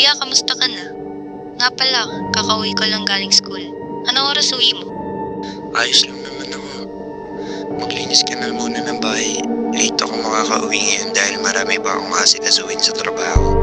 Kuya, kamusta ka na? Nga pala, kakauwi ko lang galing school. Anong oras uwi mo? Ayos lang naman ako. Maglinis ka na muna ng bahay. Late ako makakauwi ngayon dahil marami pa akong asikasuhin sa trabaho.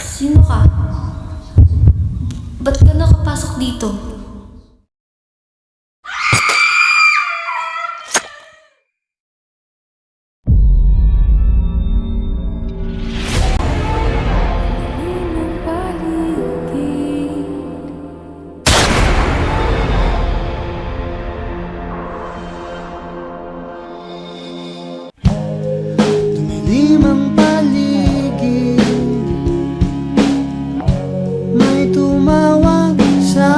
Sino ka? Ba't ka nakapasok dito? Tumilim ang paligid, may tumawag sa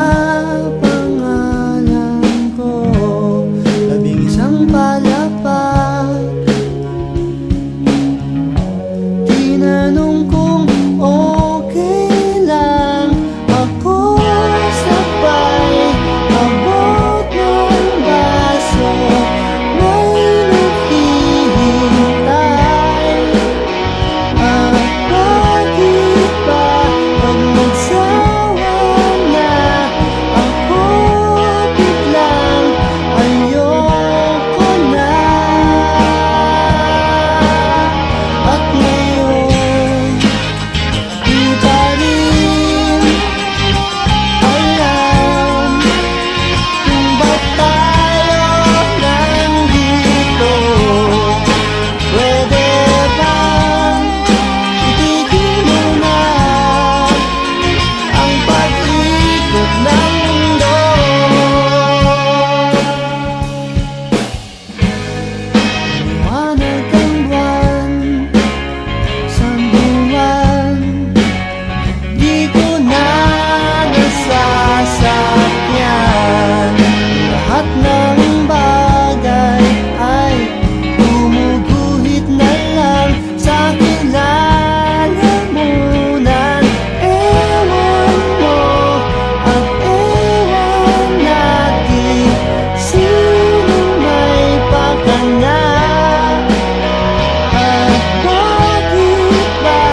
pangalan ko. Labing isang palapag, tinanong kung okay lang ako. Sabay abot ng baso, may naghihintay. At bakit ba pag nagsawa na ako, biglang ayoko na? At ngayon, di pa rin alam kung ba't tayo nandito. Pwede bang itigil mo na ang pag-ikot ng mundo? Liwanag ang buwan sa buwan, di ko na nasasakyan. Lahat ng bagay ay gumuguhit na lang sa kilalamunan. Ewan mo at ewan natin, sino may pakana? At bakit ba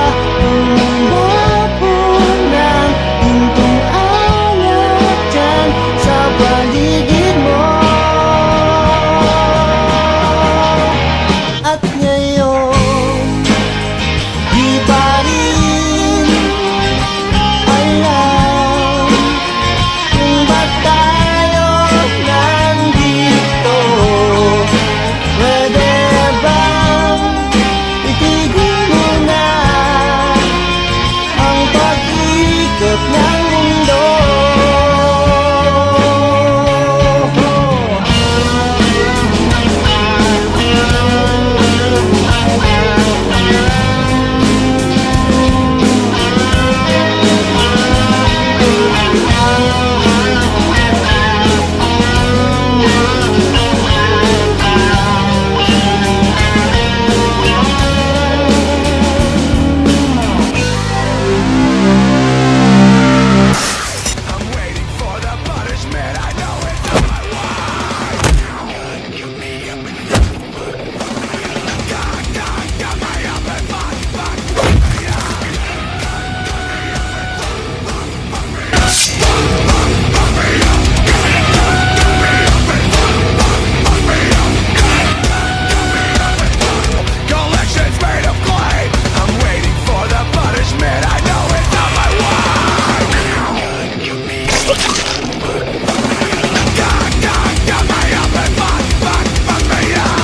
umabo ng gintong alak dyan sa paligid mo? At ngayon, di pa rin alam kung ba't tayo nandito. Pwede bang itigil mo na ang pag-ikot ng mundo? Collections made of clay. I'm waiting for the punishment. I know it's not my way. Got me up and fuck me up.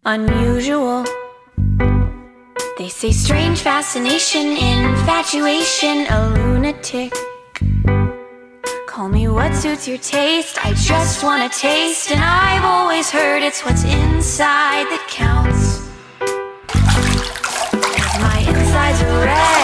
Unusual. They say strange fascination, infatuation, a lunatic. Call me what suits your taste, I just wanna taste. And I've always heard it's what's inside that counts. 'Cause my insides are red.